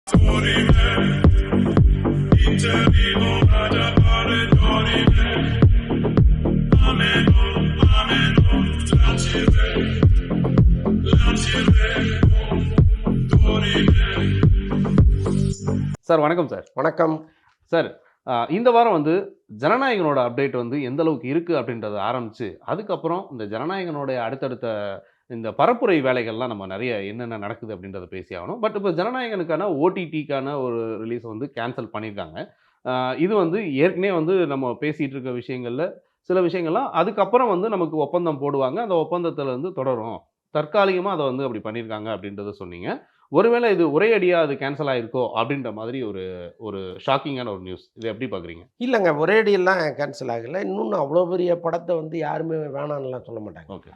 Sir வணக்கம் sir. வணக்கம். Sir இந்த வாரம் வந்து ஜனநாயகனோட அப்டேட் வந்து எந்த அளவுக்கு இருக்கு அப்படின்றத ஆரம்பிச்சு, அதுக்கப்புறம் இந்த ஜனநாயகனுடைய அடுத்தடுத்த இந்த பரப்புரை வேலைகள்லாம் நம்ம நெறைய என்னென்ன நடக்குது அப்படின்றத பேசியாகணும். பட் இப்போ ஜனநாயகனுக்கான ஓடிடிக்கான ஒரு ரிலீஸ் வந்து கேன்சல் பண்ணியிருக்காங்க. அ இது வந்து ஏற்கனவே வந்து நம்ம பேசிட்டு இருக்க விஷயங்கள்ல சில விஷயங்கள்லாம் அதுக்கப்புறம் வந்து நமக்கு ஒப்பந்தம் போடுவாங்க. அந்த ஒப்பந்தத்தில வந்து தொடரும். தற்காலிகமா அத வந்து அப்படி பண்ணியிருக்காங்க அப்படின்றத சொன்னீங்க. ஒருவேளை இது ஒரே அடியா அது கேன்சல் ஆயிருக்கோ அப்படின்ற மாதிரி ஒரு ஒரு ஷாக்கிங்கான ஒரு நியூஸ். இத எப்படி பார்க்குறீங்க? இல்லங்க. ஒரேடியெல்லாம் கேன்சல் ஆகல. இன்னொன்னு அவ்வளோ பெரிய படத்த வந்து யாருமே வேணான்னுலாம் சொல்ல மாட்டாங்க. ஓகே.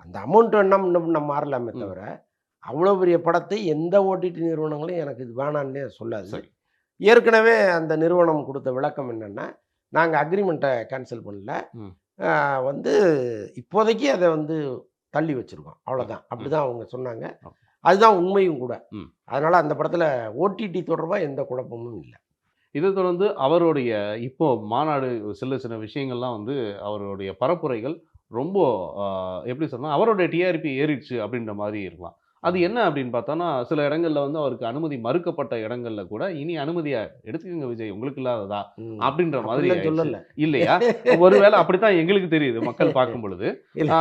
அந்த அமௌண்ட் வேணா முன்ன பின்ன மாறலாமே ம். தவிர, அவ்வளோ பெரிய படத்தை எந்த ஓடிடி நிறுவனங்களும் எனக்கு இது வேணான்னே சொல்லாது. சரி. ஏற்கனவே அந்த நிறுவனம் குடுத்த விளக்கம் என்னன்னா, நாங்க அக்ரீமெண்ட்ட கேன்சல் பண்ணல. ம். வந்து இப்போதைக்கு அத வந்து தள்ளி வச்சிருக்கோம். ம். அவ்வளோதான். ம். அப்படிதான் அவங்க சொன்னாங்க. ஓகே. அதுதான் உண்மையும் கூட. ம். அதனால அந்த படத்துல ஓடிடி தொடர்பா எந்த குழப்பமும் இல்ல. இத தொடர்ந்து அவருடைய இப்போ மாநாடு சில சில விஷயங்கள்லாம் வந்து அவருடைய பரப்புரைகள் ரொம்ப அ எப்படி சொன்னா, அவருடைய டிஆர்பி ஏறிடுச்சு அப்படின்ற மாரி இருக்கலாம். அது ம். என்ன அப்படின்னு பார்த்தோம்னா, சில இடங்கள்ல வந்து அவருக்கு அனுமதி மறுக்கப்பட்ட இடங்கள்ல கூட, "இனி அனுமதிய எடுத்துக்கங்க விஜய், உங்களுக்கு இல்லாததா?" ம். அப்படின்ற மாதிரி அப்படிலாம் ஆயிடுச்சு. சொல்லல. இல்லையா? ஒருவேளை அப்படித்தான் எங்களுக்கு தெரியுது, மக்கள் பார்க்கும் பொழுது. இல்ல. ஆ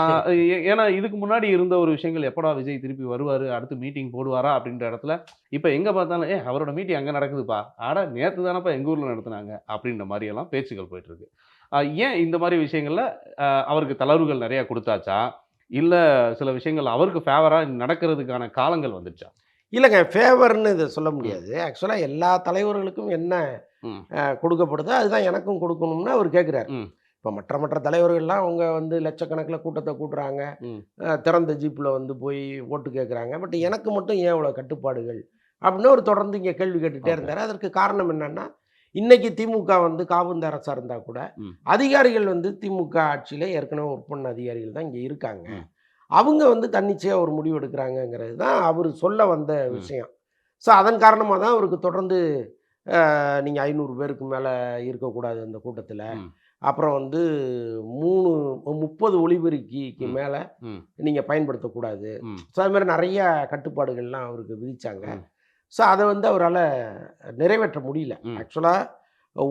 ஏன்னா இதுக்கு முன்னாடி இருந்த ஒரு விஷயங்கள், "எப்படா விஜய் திருப்பி வருவாரு? அடுத்து மீட்டிங் போடுவாரா?" அப்படின்ற இடத்துல, இப்ப எங்க பார்த்தாலும், அவரோட மீட்டிங் அங்க நடக்குதுப்பா. அட நேத்து தானப்பா எங்க ஊர்ல நடத்துனாங்க." அப்படின்ற மாரியெல்லாம் பேச்சுக்கள் போயிட்டு இருக்கு. ஏன் இந்த மாரி விஷயங்கள்ல அவருக்கு தளர்வுகள் நெறைய குடுத்தாச்சா? இல்ல சில விஷயங்கள் அவருக்கு ஃபேவரா நடக்கிறதுக்கான காலங்கள் வந்துருச்சா? இல்லங்க. ஃபேவர்ன்னு இத சொல்ல ம். முடியாது. ஆக்சுவலா எல்லா தலைவர்களுக்கும் என்ன ம். கொடுக்கப்படுதோ, அதுதான் எனக்கும் கொடுக்கணும்னு அவர் கேட்கிறாரு. ம். இப்ப மற்ற மற்ற தலைவர்கள்லாம் அவங்க வந்து லட்சக்கணக்கில கூட்டத்த கூட்டுறாங்க. ம். திறந்த ஜீப்ல வந்து போய் ஓட்டு கேட்குறாங்க. பட் எனக்கு மட்டும் ஏன் இவ்வளோ கட்டுப்பாடுகள்? அப்படின்னு அவர் தொடர்ந்து இங்க கேள்வி கேட்டுட்டே ஓகே. இருந்தாரு. அதற்கு காரணம் என்னன்னா, இன்னைக்கு திமுக வந்து காபந்து அரசா இருந்தா கூட, ம். அதிகாரிகள் வந்து திமுக ஆட்சியில ஏற்கனவே ஒர்க் பண்ண அதிகாரிகள் தான் இங்க இருக்காங்க. ம். அவங்க வந்து தன்னிச்சையா ஒரு முடிவு எடுக்கிறாங்கங்கிறது தான் அவரு சொல்ல வந்த ம். விஷயம். ஸோ அதன் காரணமா தான் அவருக்கு தொடர்ந்து நீங்க 500 பேருக்கு மேல இருக்கக்கூடாது அந்த கூட்டத்தில. ம். அப்புறம் வந்து 3 30 ஒலிபெருக்கிக்கு ம். மேல ம். நீங்க பயன்படுத்தக்கூடாது. ம். ஸோ அது மாரி நெறைய கட்டுப்பாடுகள்லாம் அவருக்கு விதிச்சாங்க. ம். ஸோ அத வந்து அவரால நிறைவேற்ற முடியல. ம். ஆக்சுவலா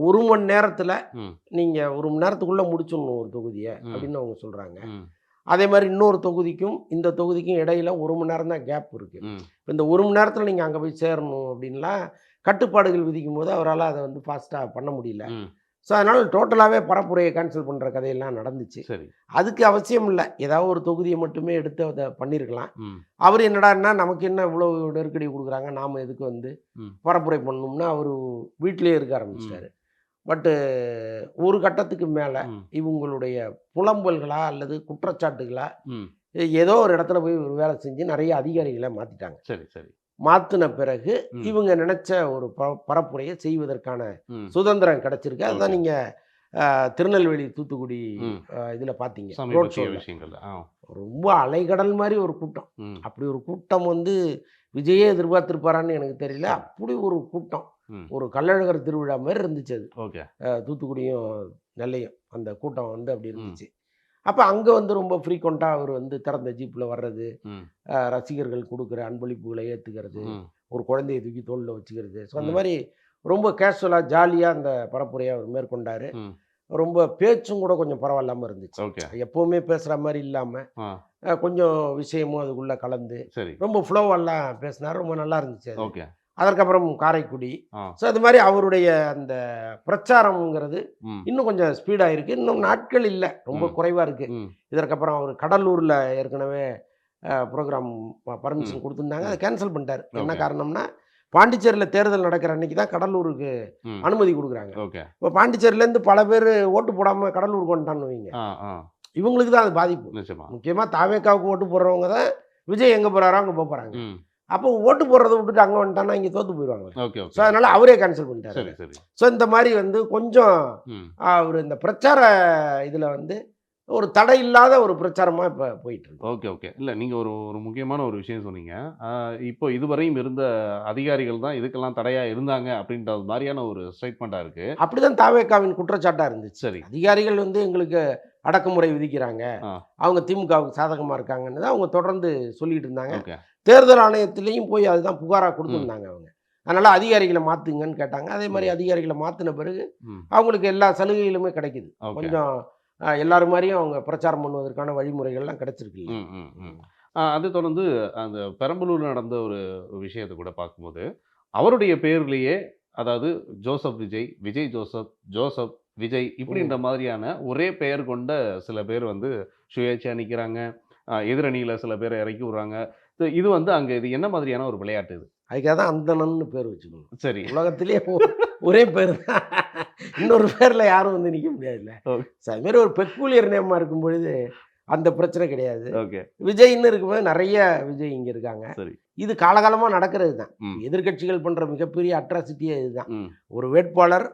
1 மணி நேரத்தில ம். நீங்க 1 மணி நேரத்துக்குள்ள முடிச்சிடணும் ஒரு தொகுதிய ம். அப்படின்னு அவங்க சொல்றாங்க. ம். அதே மாரி இன்னொரு தொகுதிக்கும், இந்த தொகுதிக்கும் இடையில 1 மணி நேரம் தான் கேப் இருக்கு. ம். இப்ப இந்த 1 மணி நேரத்தில நீங்க அங்க போய் சேரணும் அப்படின்லாம் கட்டுப்பாடுகள் விதிக்கும்போது, அவரால அத வந்து ஃபாஸ்ட்டா பண்ண முடியல. ம். ஸோ அதனால டோட்டலாவே பரப்புரைய கேன்சல் பண்ற கதையெல்லாம் நடந்துச்சு. சரி. அதுக்கு அவசியம் இல்ல. ஏதாவது ஒரு தொகுதிய மட்டுமே எடுத்து அத பண்ணியிருக்கலாம். ம். அவரு என்னடான்னா, நமக்கு என்ன இவ்வளோ நெருக்கடி குடுக்குறாங்க, நாம எதுக்கு வந்து ம். பரப்புரை பண்ணணும்னு அவரு வீட்டிலேயே இருக்க ம். ஆரம்பிச்சுட்டாரு. பட்டு ஒரு கட்டத்துக்கு மேல ம். இவங்களுடைய புலம்பல்களா அல்லது குற்றச்சாட்டுகளா ம். ஏதோ ஒரு இடத்துல போய் ஒரு வேலை செஞ்சு நெறைய அதிகாரிகள மாத்திட்டாங்க. சரி, சரி. மாத்துன பிறகு ம். இவங்க நினைச்ச ஒரு பரப்புரைய செய்வதற்கான ம். சுதந்திரம் கிடைச்சிருக்கு. அதுதான் ஓகே. நீங்க திருநெல்வேலி, தூத்துக்குடி ம். இதுல பார்த்தீங்க. ரோட் சமீபத்திய ஷோல. விஷயங்கள். ரொம்ப அலைகடல் மாரி ஒரு கூட்டம். ம். அப்படி ஒரு கூட்டம் வந்து விஜயே எதிர்பார்த்திருப்பாரான்னு எனக்கு தெரியல. சரி. அப்படி ஒரு கூட்டம். ம். ஒரு கள்ளழகர் திருவிழா மாரி இருந்துச்சு அது. ஓகே. தூத்துக்குடியும், நெல்லையும். அந்த கூட்டம் வந்து அப்படி ம். இருந்துச்சு. அப்ப அங்க வந்து ரொம்ப ஃப்ரீக்வென்ட்டா அவரு வந்து திறந்த ஜீப்ல வர்றது, ம். ரசிகர்கள் குடுக்குற அன்பளிப்புகள ஏத்துக்கிறது, ம். ஒரு குழந்தைய தூக்கி தோள்ல வச்சுக்கிறது. ஸோ அந்த ம். மாரி ரொம்ப கேஷுவலா, ஜாலியா அந்த பரப்புரைய அவர் மேற்கொண்டாரு. ம். ரொம்ப பேச்சும் கூட கொஞ்சம் பரவாயில்லாம இருந்துச்சு. ஓகே. எப்பவுமே பேசுற மாரி இல்லாம, ஆ. கொஞ்சம் விஷயமும் அதுக்குள்ள கலந்து, சரி. ரொம்ப ஃப்ளோவெல்லாம் பேசினாரு. ரொம்ப நல்லா இருந்துச்சு அது. ஓகே. அதற்கப்புறம் காரைக்குடி. ஆ. ஸோ அது மாரி அவருடைய அந்த பிரச்சாரம்ங்கிறது ம். இன்னும் கொஞ்சம் ஸ்பீடா இருக்கு. இன்னும் நாட்கள் இல்ல. ரொம்ப ம். குறைவா இருக்கு. ம். இதற்கப்புறம் அவரு கடலூர்ல ஏற்கனவே புரோகிராம் ம். பர்மிஷன் குடுத்துருந்தாங்க. ம். அத கேன்சல் பண்ணிட்டாரு. என்ன ஓகே. காரணம்னா, பாண்டிச்சேரியில தேர்தல் நடக்கிற அன்னைக்கு தான் கடலூருக்கு ம். அனுமதி குடுக்குறாங்க. ஓகே. இப்ப பாண்டிச்சேரியிலேருந்து பல பேரு ஓட்டு போடாம கடலூருக்கு வந்துட்டான்னு வைங்க. ஆ, ஆ. இவங்களுக்கு தான் அது பாதிப்பு. நிச்சயமா. முக்கியமா தாவேக்காவுக்கு ஓட்டு போடுறவங்க தான் விஜய் எங்க போறாரோ அங்க போறாங்க. ம். அப்போ ஓட்டு போடுறத விட்டுட்டு அங்க வந்துட்டான்னா இங்க தோத்து போயிருவாங்களே. Okay, so okay. அதனால அவரே கேன்சல் பண்ணிட்டாரு சரி, அத. சரி. ஸோ இந்த மாரி வந்து கொஞ்சம் ம். அவரு இந்த பிரச்சார இதுல வந்து ஒரு தடை இல்லாத ஒரு பிரச்சாரமாக இப்போ போயிட்டு இருக்கு. Okay, okay. இல்ல நீங்க ஒரு ஒரு முக்கியமான ஒரு விஷயம் சொன்னீங்க. அ இப்போ இதுவரையும் இருந்த அதிகாரிகள் தான் இதுக்கெல்லாம் தடையா இருந்தாங்க அப்படின்ற மாரியான ஒரு ஸ்டேட்மெண்ட்டா இருக்கு. அப்படிதான் தாவேகாவின் குற்றச்சாட்டா இருந்துச்சு. சரி. அதிகாரிகள் வந்து எங்களுக்கு அடக்குமுறை விதிக்கிறாங்க, ஆ. அவங்க திமுகவுக்கு சாதகமா இருக்காங்கன்னு தான் அவங்க தொடர்ந்து சொல்லிட்டு இருந்தாங்க. ஓகே. தேர்தல் ஆணையத்திலயும் போய் அதுதான் புகாரா ம். குடுத்திருந்தாங்க அவங்க. அதனால அதிகாரிகள மாத்துங்கன்னு கேட்டாங்க. அதே மாரி ம். அதிகாரிகள மாத்துன பிறகு ம். அவங்களுக்கு எல்லா சலுகைகளுமே கிடைக்குது. ஓகே. கொஞ்சம் எல்லாரும் மாரியும் அவங்க பிரச்சாரம் பண்ணுவதற்கான வழிமுறைகள்லாம் கிடைச்சிருக்கு இல்லையா? ம், ம், ம். அது தொடர்ந்து அந்த பெரம்பலூர்ல நடந்த ஒரு விஷயத்த கூட பார்க்கும்போது, அவருடைய பேர்லயே அதாவது Joseph Vijay, Vijay Joseph, Joseph Vijay இப்படின்ற ம். மாதிரியான ஒரே பெயர் கொண்ட சில பேர் வந்து சுயேட்சையா நிக்கிறாங்க. எதிரணியில சில பேர இறக்கி விடுறாங்க. இது வந்து அங்க இது என்ன மாதிரியான ஒரு விளையாட்டு இது? அதுக்காக தான் அந்தணன்னு பேர் வச்சுக்கணும். சரி. உலகத்திலேயே ஒரே பேரு தான். இன்னொரு பேர்ல யாரும் வந்து நிக்க முடியாதுல்ல. ஓகே, அது மாரி ஒரு பெக்கூலியர் நேமா இருக்கும் பொழுது, அந்த பிரச்சனை கிடையாது. ஓகே. விஜய்ன்னு இருக்கும்போது நெறைய விஜய் இங்க இருக்காங்க. சரி. இது காலகாலமா நடக்கிறது தான். ம், எதிர்க்கட்சிகள் பண்ற மிகப்பெரிய அட்ராசிட்டியே இதுதான். ம், ஒரு வேட்பாளர்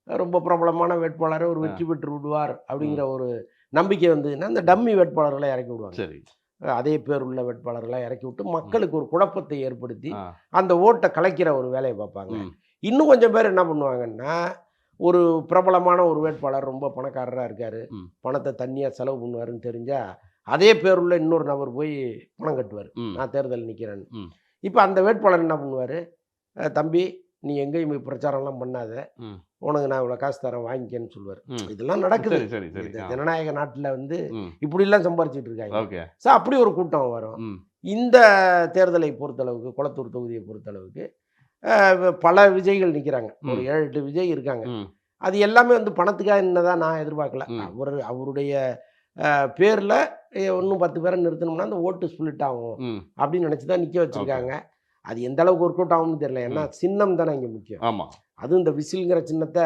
ரொம்ப பிரபலமான வேட்பாளர் ஒரு ஆ, வெற்றி பெற்று விடுவார் அப்படிங்கிற ம். ஒரு நம்பிக்கை வந்ததுன்னா, இந்த டம்மி வேட்பாளர்கள இறக்கி விடுவாங்க. சரி. அதே பேர் உள்ள வேட்பாளர்கள இறக்கி விட்டு மக்களுக்கு ஒரு குழப்பத்தை ஏற்படுத்தி, ஆ, அந்த ஓட்ட கலைக்கிற ஒரு வேலைய பார்ப்பாங்க. ம், இன்னும் கொஞ்சம் பேர் என்ன பண்ணுவாங்கன்னா, ஒரு பிரபலமான ஒரு வேட்பாளர் ரொம்ப பணக்காரரா இருக்காரு. ம், பணத்த தண்ணியா செலவு பண்ணுவாருன்னு தெரிஞ்சா, அதே பேருள்ள இன்னொரு நபர் போய் பணம் கட்டுவாரு. ம், நான் தேர்தல் நிக்கிறேன்னு. ம், இப்ப அந்த வேட்பாளர் என்ன பண்ணுவாரு, "தம்பி நீ எங்கேயும் போய் பிரச்சாரம்லாம் பண்ணாத. ம், உனக்கு நான் இவ்வளோ காசு தரேன் வாங்கிக்கன்னு" சொல்லுவாரு. ம். இதெல்லாம் நடக்குது. சரி, சரி, சரி. இந்த ஆ, ஜனநாயக நாட்டுல வந்து ம். இப்படிலாம் சம்பாரிச்சுட்டு இருக்காங்க. ஓகே. அப்படி ஒரு கூட்டம் வரும். ம், இந்த தேர்தலை பொறுத்தளவுக்கு, கொளத்தூர் தொகுதிய பொறுத்தளவுக்கு, பல விஜய்கள் நிக்கிறாங்க. ஒரு ம், 7, 8 விஜய் இருக்காங்க. ம், அது எல்லாமே வந்து பணத்துக்காக நின்னதா நான் எதிர்பார்க்கல. ம். அவருடைய பேர்ல இன்னும் 10 பேர நிறுத்தணும்னா, அந்த ஓட்டு ஸ்ப்ளிட் ஆகும் ம். அப்படின்னு நினைச்சு தான் நிக்க ஓகே. வச்சிருக்காங்க. அது எந்த அளவுக்கு ஒர்க் அவுட் ஆகும்னு தெரியல. ஏன்னா ம். சின்னம் தானே இங்க முக்கியம். ஆமா. அதுவும் இந்த விசில்ங்கிற சின்னத்த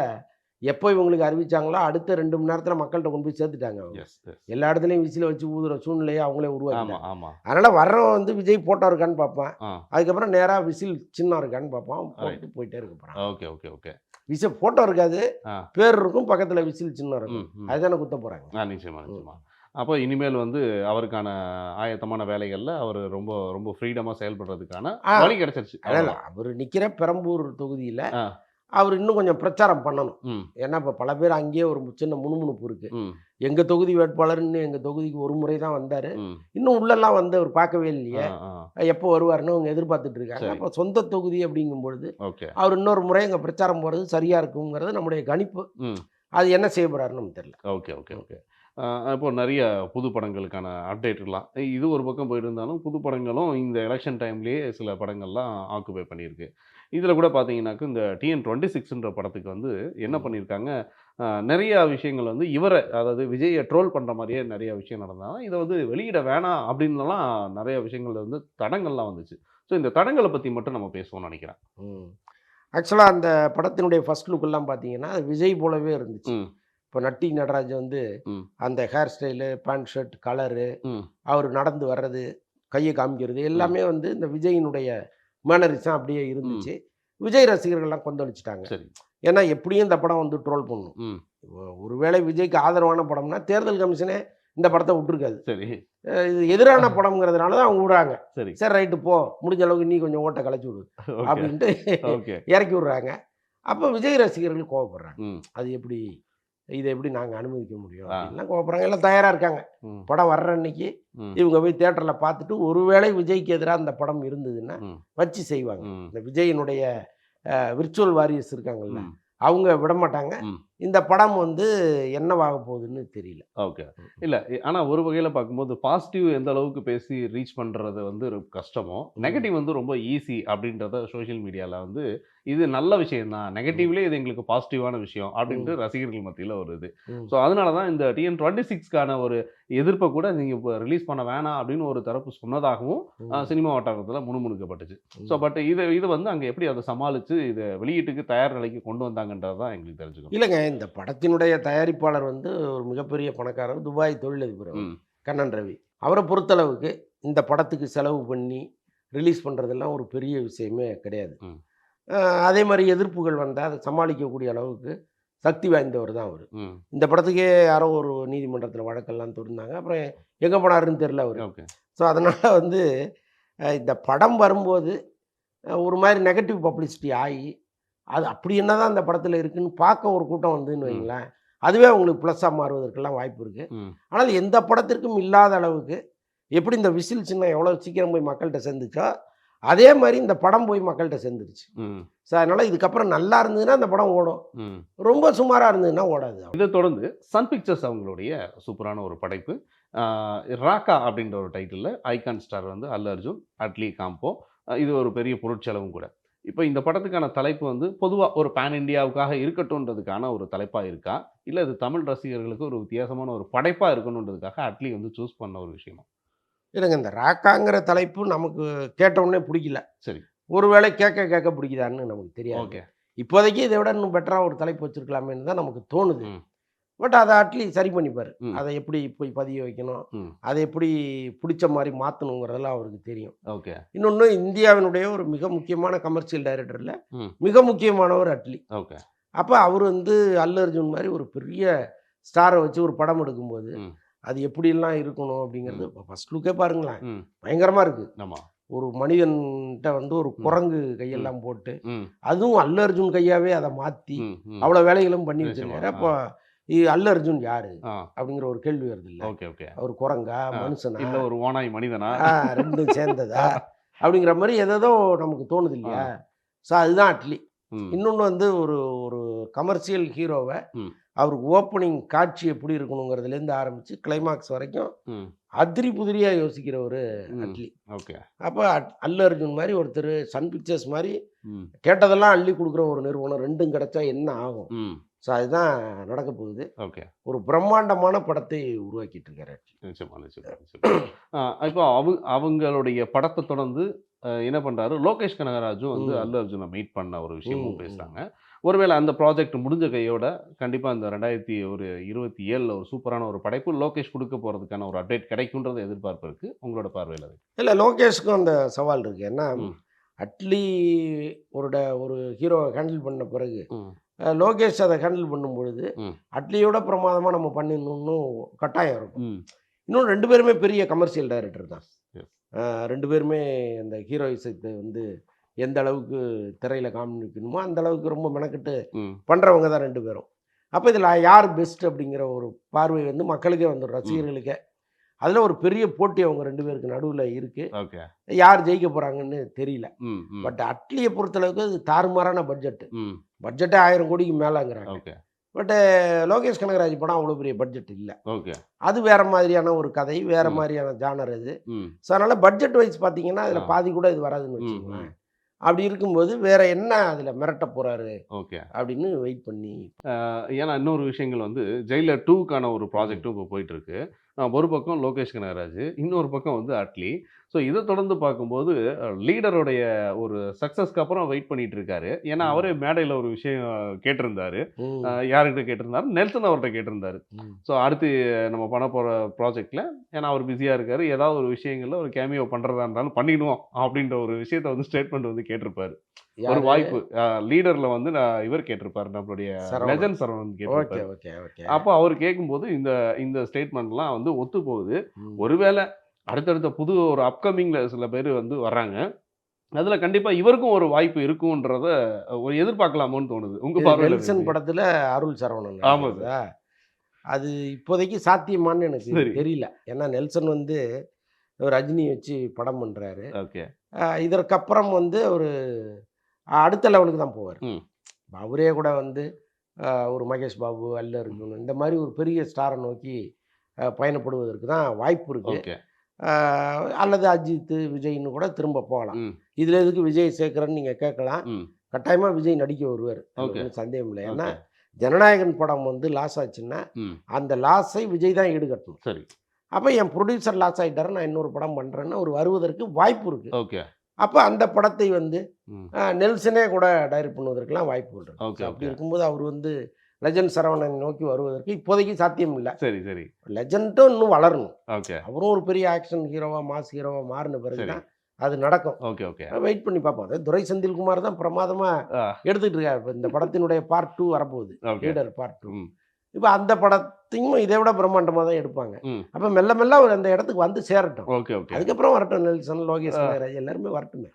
எப்போ இவங்களுக்கு அறிவிச்சாங்களோ, அடுத்த 2 மணி நேரத்துல மக்கள்ட்ட கொண்டு போய் சேர்த்துட்டாங்க அவங்க. Yes, yes. எல்லா இடத்துலயும் விசில வச்சு ஊதுற சூழ்நிலைய அவங்களே ஆமா, உருவாக்கிட்டாங்க. ஆமா. அதனால வர்றவன் வந்து விஜய் ஃபோட்டோ இருக்கான்னு பார்ப்பான். ஆ. அதுக்கப்புறம் நேரா விசில் சின்னம் இருக்கான்னு பார்ப்பான். ரைட். போட்டு போயிட்டே இருக்க போறான். Okay, okay, okay. ஃபோட்டோ இருக்காது. ஆ. பேர் இருக்கும். பக்கத்துல விசில் சின்னம் இருக்கும். ம், ம். அதுதானே குத்த போறாங்க. நிச்சயமா, ம். நிச்சயமா. அப்போ இனிமேல் வந்து அவருக்கான ஆயத்தமான வேலைகள்ல அவரு ரொம்ப ரொம்ப ஃப்ரீடமா செயல்படுறதுக்கான ஆ வழி கிடைச்சிருச்சு. இல்ல அவ்வளவுதான். அவரு நிக்கிற பெரம்பூர் தொகுதியில ஆ. அவரு இன்னும் கொஞ்சம் பிரச்சாரம் பண்ணணும். ம், ஏன்னா, இப்ப பல பேர் அங்கேயே ஒரு சின்ன முணுமுணுப்பு இருக்கு. ம், எங்க தொகுதி வேட்பாளர்ன்னு எங்க தொகுதிக்கு ஒரு முறை தான் வந்தாரு. ம். இன்னும் உள்ளலாம் வந்து அவர் பார்க்கவே ஆ, இல்லையே. ஆ. எப்போ வருவாருன்னு அவங்க எதிர்பார்த்துட்டு இருக்காங்க. சரி. அப்ப சொந்த தொகுதி அப்படிங்கும்பொழுது, ஓகே. அவர் இன்னொரு முறை அங்க பிரச்சாரம் போறது சரியா இருக்குங்கிறது நம்முடைய கணிப்பு. ம். அது என்ன செய்ய போறாருன்னு நமக்கு தெரியல. Okay, okay, okay. இப்போ நெறைய புது படங்களுக்கான அப்டேட்லாம் இது ஒரு பக்கம் போயிட்டு இருந்தாலும், புது படங்களும் இந்த எலக்ஷன் டைம்லயே சில படங்கள்லாம் ஆக்குபை பண்ணியிருக்கு. இதில கூட பார்த்தீங்கன்னாக்க, இந்த டிஎன் 26ன்ற படத்துக்கு வந்து என்ன ம். பண்ணியிருக்காங்க, நெறைய விஷயங்கள் வந்து அதாவது விஜய ட்ரோல் பண்ற மாரியே நெறைய விஷயம் நடந்ததால, இத வந்து வெளியிட வேணாம் அப்டின்னுலாம் நெறைய விஷயங்கள்ல வந்து தடங்கள்லாம் வந்துச்சு. ஸோ இந்த தடங்கள பத்தி மட்டும் நம்ம பேசுவோம்னு நெனைக்கிறேன். ம். ஆக்சுவலா அந்த படத்தினுடைய ஃபர்ஸ்ட் லுக் எல்லாம் பார்த்தீங்கன்னா, அது விஜய் போலவே இருந்துச்சு. ம், இப்ப நட்டி நடராஜ் வந்து ம், அந்த hair style, pant shirt colour, ம், அவரு நடந்து வர்றது, கைய காமிக்கிறது ம், எல்லாமே வந்து இந்த விஜயினுடைய மேனரிசம் அப்படியே ம். இருந்துச்சு. விஜய் ரசிகர்கள்லாம் கொந்தளிச்சுட்டாங்க. சரி. ஏன்னா எப்படியும் இந்த படம் வந்து ட்ரோல் பண்ணும். ம். ஒருவேளை விஜய்க்கு ஆதரவான படம்னா, தேர்தல் கமிஷனே இந்த படத்த விட்டுருக்காது. சரி. இது எதிரான படம்ங்கிறதுனால தான் அவங்க விடுறாங்க. சரி. சரி ரைட்டு போ, முடிஞ்ச அளவுக்கு நீ கொஞ்சம் ஓட்ட கலைச்சு விடு ஓகே, அப்படின்ட்டு ஓகே. இறக்கி விடுறாங்க. அப்ப விஜய் ரசிகர்கள் கோவப்படுறாங்க. ம், அது எப்படி இத எப்படி நாங்க அனுமதிக்க முடியும்? ஆ, அப்படின்லாம் கோவப்படுறாங்க. எல்லாம் தயாரா இருக்காங்க. ம், படம் வர்ற அன்னைக்கு ம், இவங்க போய் தியேட்டர்ல பார்த்துட்டு, ஒருவேளை விஜய்க்கு எதிரா அந்த படம் இருந்ததுன்னா, ம், வச்சு செய்வாங்க. ம், இந்த விஜயினுடைய விர்ச்சுவல் வாரியர்ஸ் இருக்காங்கல்ல, ம், அவங்க விடமாட்டாங்க. ம். இந்த படம் வந்து என்னவாக போகுதுன்னு தெரியல. ஓகே. இல்ல ஆனா ஒரு வகையில பார்க்கும்போது பாசிட்டிவ் எந்த அளவுக்கு பேசி ரீச் பண்றது வந்து ரொம்ப கஷ்டமோ, ம். நெகட்டிவ் வந்து ரொம்ப ஈஸி அப்படின்றத சோசியல் மீடியால வந்து இது நல்ல விஷயம் தான். ம். நெகட்டிவ்லயே இது எங்களுக்கு பாசிட்டிவான விஷயம் அப்படின்ட்டு ம். ரசிகர்கள் மத்தியில ஒரு இது. ம். ஸோ அதனால தான் இந்த டிஎன் 26க்கான ஒரு எதிர்ப்ப கூட நீங்க இப்ப ரிலீஸ் பண்ண வேணாம் அப்படின்னு ஒரு தரப்பு சொன்னதாகவும் ம். சினிமா வட்டாரத்துல முணுமுணுக்கப்பட்டுச்சு. ஸோ ம். பட் இது வந்து அங்க எப்படி அத சமாளிச்சு இத வெளியீட்டுக்கு தயார் நிலைக்கு கொண்டு வந்தாங்கன்றது தான் எங்களுக்கு தெரிஞ்சுக்கணும். இல்லங்க. இந்த படத்தினுடைய தயாரிப்பாளர் வந்து ஒரு மிகப்பெரிய பணக்காரர். துபாய் தொழிலதிபர் அவர். ம். கண்ணன் ரவி. அவர பொறுத்தளவுக்கு இந்த படத்துக்கு செலவு பண்ணி ரிலீஸ் பண்றதெல்லாம் ஒரு பெரிய விஷயமே கிடையாது. ம். அதே மாரி எதிர்ப்புகள் வந்தா அத சமாளிக்கக்கூடிய அளவுக்கு சக்தி வாய்ந்தவர் தான் அவர். ம். இந்த படத்துக்கே யாரோ ஒரு நீதிமன்றத்தில் வழக்கெல்லாம் தொடர்ந்தாங்க. அப்புறம் எங்கே போனாருன்னு தெரில அவர். ஓகே. ஸோ அதனால் வந்து இந்த படம் வரும்போது ஒரு மாதிரி நெகட்டிவ் பப்ளிசிட்டி ஆகி, அது அப்படி என்னதான் அந்த படத்தில் இருக்குன்னு பார்க்க ஒரு கூட்டம் வந்துன்னு ம். வைங்களேன், அதுவே உங்களுக்கு ப்ளஸ்ஸாக மாறுவதற்கெல்லாம் வாய்ப்பு இருக்குது. ம். ஆனால் எந்த படத்திற்கும் இல்லாத அளவுக்கு எப்படி இந்த விசில் சின்னம் எவ்வளோ சீக்கிரம் போய் மக்கள்கிட்ட சேர்ந்துச்சோ, அதே மாதிரி இந்த படம் போய் மக்கள்கிட்ட சேர்ந்துருச்சு. ம். ஸோ அதனால் இதுக்கப்புறம் நல்லா இருந்ததுன்னா அந்த படம் ஓடும், ம். ரொம்ப சுமாராக இருந்ததுன்னா ஓடாது. இதை தொடர்ந்து சன் பிக்சர்ஸ் அவங்களுடைய சூப்பரான ஒரு படைப்பு ராக்கா அப்படின்ற ஒரு டைட்டிலில் ஐகான் ஸ்டார் வந்து அல்லு அர்ஜுன், அட்லி காம்போ. இது ஒரு பெரிய பொருட்செலவும் கூட. இப்போ இந்த படத்துக்கான தலைப்பு வந்து பொதுவாக ஒரு பேன் இண்டியாவுக்காக இருக்கட்டும்ன்றதுக்கான ஒரு தலைப்பாக இருக்கா, இல்லை இது தமிழ் ரசிகர்களுக்கு ஒரு வித்தியாசமான ஒரு படைப்பாக இருக்கணுன்றதுக்காக அட்லி வந்து சூஸ் பண்ண ஒரு விஷயமா? இல்லைங்க, இந்த ராக்காங்கிற தலைப்பு நமக்கு கேட்ட உடனே பிடிக்கல. சரி. ஒருவேளை கேட்க கேட்க பிடிக்குதான்னு நமக்கு தெரியாது. ஓகே. இப்போதைக்கு இதை விட இன்னும் பெட்டராக ஒரு தலைப்பு வச்சிருக்கலாமேன்னு தான் நமக்கு தோணுது. ம். பட் அதை அட்லி சரி பண்ணிப்பார். ம். அதை எப்படி போய் பதிய வைக்கணும், ம். அதை எப்படி பிடிச்ச மாதிரி மாற்றணுங்கிறதெல்லாம் அவருக்கு தெரியும். ஓகே. இன்னொன்று, இந்தியாவினுடைய ஒரு மிக முக்கியமான கமர்ஷியல் டைரக்டரில் ம். மிக முக்கியமானவர் அட்லி. ஓகே. அப்போ அவர் வந்து அல்லு அர்ஜுன் மாதிரி ஒரு பெரிய ஸ்டாரை வச்சு ஒரு படம் எடுக்கும்போது ம். அது எப்படிலாம் இருக்கணும் அப்படிங்கிறது ஃபர்ஸ்ட் லுக்கே பாருங்களேன், ம். பயங்கரமாக இருக்குது. ஆமாம். ஒரு மனிதன்கிட்ட வந்து ஒரு குரங்கு கையெல்லாம் போட்டு, ம். அதுவும் அல்லு அர்ஜுன் கையாவே அதை மாற்றி ம். ம். அவ்வளோ வேலைகளும் பண்ணி நிச்சயமா. வச்சிருக்காரு. அப்போ அல்லு அர்ஜுன் யாரு ஆ. அப்படிங்கிற ஒரு கேள்வி வருது இல்லை. ஓகே. ஓகே. அவர் குரங்கா, மனுஷனா, இல்லை ஒரு ஓனாய் மனிதனா? ரெண்டும் சேர்ந்ததா அப்படிங்கிற மாதிரி எதோ நமக்கு தோணுது இல்லையா. ஸோ அதுதான் அட்லி. ம். இன்னொன்று வந்து ஒரு ஒரு கமர்ஷியல் ஹீரோவை ம். அவருக்கு ஓப்பனிங் காட்சி எப்படி இருக்கணுங்கிறதுலேருந்து ஆரம்பித்து கிளைமாக்ஸ் வரைக்கும் ம். அதிரி புதிரியாக யோசிக்கிற ஒரு ம். அட்லி. ஓகே. அப்போ அல்லு அர்ஜுன் மாதிரி ஒருத்தர், சன் பிக்சர்ஸ் மாதிரி ம். கேட்டதெல்லாம் அள்ளி கொடுக்குற ஒரு நிறுவனம் ரெண்டும் கிடைச்சா என்ன ஆகும். ம். ஸோ அதுதான் நடக்க போகுது. ஓகே. ஒரு பிரம்மாண்டமான படத்தை உருவாக்கிட்டு இருக்காரு. நிச்சயமா, நிச்சயமா, நிச்சயமா. இப்போ அவங்களுடைய படத்தை தொடர்ந்து என்ன பண்றாரு, லோகேஷ் கனகராஜும் வந்து ம். அல்லு அர்ஜுனை மீட் பண்ண ஒரு விஷயமும் ம். பேசுறாங்க. ஒருவேளை அந்த ப்ராஜெக்ட் முடிஞ்ச கையோட கண்டிப்பா இந்த 2027 ஒரு சூப்பரான ஒரு படைப்பு லோகேஷ் கொடுக்க போறதுக்கான ஒரு அப்டேட் கிடைக்கும்ன்றது எதிர்பார்ப்பு இருக்கு. உங்களோட பார்வையில் அது? இல்லை, லோகேஷ்க்கும் அந்த சவால் இருக்குது. ஏன்னா ம். அட்லி ஒரு ஹீரோவை ஹேண்டில் பண்ண பிறகு ம். லோகேஷ் அதை ஹேண்டில் பண்ணும் பொழுது ம். அட்லியோட பிரமாதமாக நம்ம பண்ணிடணும்னு கட்டாயம் இருக்கும். ம். இன்னும் ரெண்டு பேருமே பெரிய கமர்ஷியல் டைரக்டர் தான். Yes. ரெண்டு பேருமே அந்த ஹீரோயிசத்தை வந்து எந்த அளவுக்கு திரையில் காமிக்கணுமோ அந்த அளவுக்கு ரொம்ப மெனக்கிட்டு ம். பண்ணுறவங்க தான் ரெண்டு பேரும். அப்போ இதில் யார் பெஸ்ட் அப்படிங்கிற ஒரு பார்வை வந்து மக்களுக்கே வந்துடும், ரசிகர்களுக்கே. அதில் ஒரு பெரிய போட்டி அவங்க ரெண்டு பேருக்கு நடுவில் இருக்குது. ஓகே. யார் ஜெயிக்க போகிறாங்கன்னு தெரியல. ம். ம். பட் அட்லியை பொறுத்தளவுக்கு அது தாறுமாறான பட்ஜெட்டு. ம். பட்ஜெட்டே 1000 கோடிக்கு மேலேங்கிறாங்க. ஓகே. பட்டு லோகேஷ் கனகராஜ் படம் அவ்வளோ பெரிய பட்ஜெட் இல்லை. ஓகே. அது வேறு மாதிரியான ஒரு கதை, வேறு ம். மாதிரியான ஜானர் அது. ம். ஸோ அதனால் பட்ஜெட் வைஸ் பார்த்தீங்கன்னா அதில் ஆ. பாதி கூட இது வராதுன்னு ம். வச்சுக்கோங்களேன். ம். அப்படி இருக்கும்போது வேற என்ன அதில் மிரட்ட போகிறாரு ஓகே. அப்படின்னு வெயிட் பண்ணி. ஏன்னா இன்னொரு விஷயங்கள் வந்து ஜெயிலர் 2க்கான ஒரு ப்ராஜெக்ட்டும் இப்போ போயிட்டு இருக்கு. ஒரு பக்கம் லோகேஷ் கனகராஜ், இன்னொரு பக்கம் வந்து அட்லி. ஸோ இதை தொடர்ந்து பார்க்கும்போது லீடருடைய ஒரு சக்ஸஸ்க்கு அப்புறம் வெயிட் பண்ணிட்டு இருக்காரு. ஏன்னா ம். அவரே மேடையில் ஒரு விஷயம் கேட்டிருந்தாரு. ம். யார்கிட்ட கேட்டிருந்தாரு, நெல்சன் அவர்கிட்ட கேட்டிருந்தாரு. ம். ஸோ அடுத்து நம்ம பண்ண போகிற ப்ராஜெக்டில் ஏன்னா அவர் பிஸியாக இருக்காரு, ஏதாவது ஒரு விஷயங்களில் ஒரு கேமியோ பண்ணுறதா இருந்தாலும் பண்ணிடுவோம் அப்படின்ற ஒரு விஷயத்தை வந்து ஸ்டேட்மெண்ட் வந்து கேட்டிருப்பாரு. ஒரு யாரு? வாய்ப்பு லீடரில் வந்து இவர் கேட்டிருப்பாரு, நம்மளுடைய சரவணன். லெஜண்ட் சரவணன் ஓகே கேட்டிருப்பாரு. Okay okay. அப்போ அவர் கேட்கும்போது இந்த இந்த ஸ்டேட்மெண்ட்லாம் வந்து ஒத்து போகுது. ம். ஒருவேளை அடுத்தடுத்த புது ஒரு அப்கமிங்ல சில பேர் வந்து வர்றாங்க. அதுல கண்டிப்பா இவருக்கும் ஒரு வாய்ப்பு இருக்குன்றத ஒரு எதிர்பார்க்கலாமோன்னு தோணுது. உங்க இது பார்வையில நெல்சன் எப்படி? படத்தில் அருள் சரவணன் ஆமா சார். நடிக்கிறதா? அது இப்போதைக்கு சாத்தியமான்னு எனக்கு சரி. தெரியல. ஏன்னா நெல்சன் வந்து ரஜினி வச்சு படம் பண்ணுறாரு. ஓகே. இதற்கப்புறம் வந்து ஒரு அடுத்த லெவலுக்கு தான் போவார். ம். அவரே கூட வந்து ஒரு மகேஷ் பாபு, அல்லு அர்ஜுன் இந்த மாதிரி ஒரு பெரிய ஸ்டாரை நோக்கி பயணப்படுவதற்கு தான் வாய்ப்பு இருக்குது. ஓகே. அல்லது அஜித், விஜய்னு கூட திரும்ப போகலாம். ம். இதில் எதுக்கு விஜய் சேர்க்குறேன்னு நீங்கள் கேட்கலாம். ம். கட்டாயமாக விஜய் நடிக்க வருவார், ஓகே. ஒன்றும் சந்தேகம் இல்லை. ஏன்னா ஓகே. ஜனநாயகன் படம் வந்து லாஸ் ஆச்சுன்னா ம். அந்த லாஸை விஜய் தான் ஈடுகட்டணும். சரி. அப்போ என் ப்ரொடியூசர் லாஸ் ஆகிட்டாரு, நான் இன்னொரு படம் பண்ணுறேன்னு அவர் வருவதற்கு வாய்ப்பு இருக்குது. ஓகே. அப்போ அந்த படத்தை வந்து ம். நெல்சனே கூட டைரக்ட் பண்ணுவதற்கெல்லாம் வாய்ப்புகள் இருக்குது. ஓகே. அப்படி ஓகே. இருக்கும்போது அவர் வந்து லெஜண்ட் சரவணன் நோக்கி வருவதற்கு இப்போதைக்கு சாத்தியம் இல்லை. சரி. சரி. லெஜண்டும் இன்னும் வளரணும். ஓகே. அவரும் ஒரு பெரிய ஆக்ஷன் ஹீரோவாக, மாஸ் ஹீரோவாக மாறின பிறகு சரி. தான் அது நடக்கும். Okay, okay. வெயிட் பண்ணி பார்ப்போம். அதாவது துரை செந்தில்குமார் தான் பிரமாதமா ஆ, எடுத்துட்டு இருக்காரு. இப்ப இந்த படத்தினுடைய பார்ட் 2 வரப்போகுது. ஓகே. Leader part 2. ம், இப்ப அந்த படத்தையும் இதை விட பிரம்மாண்டமா தான் எடுப்பாங்க. ம். அப்ப மெல்ல மெல்ல அவர் அந்த இடத்துக்கு வந்து சேரட்டும். Okay, okay. அதுக்கப்புறம் வரட்டும் நெல்சன், லோகேஷ் கனகராஜ் எல்லாருமே வரட்டுமே.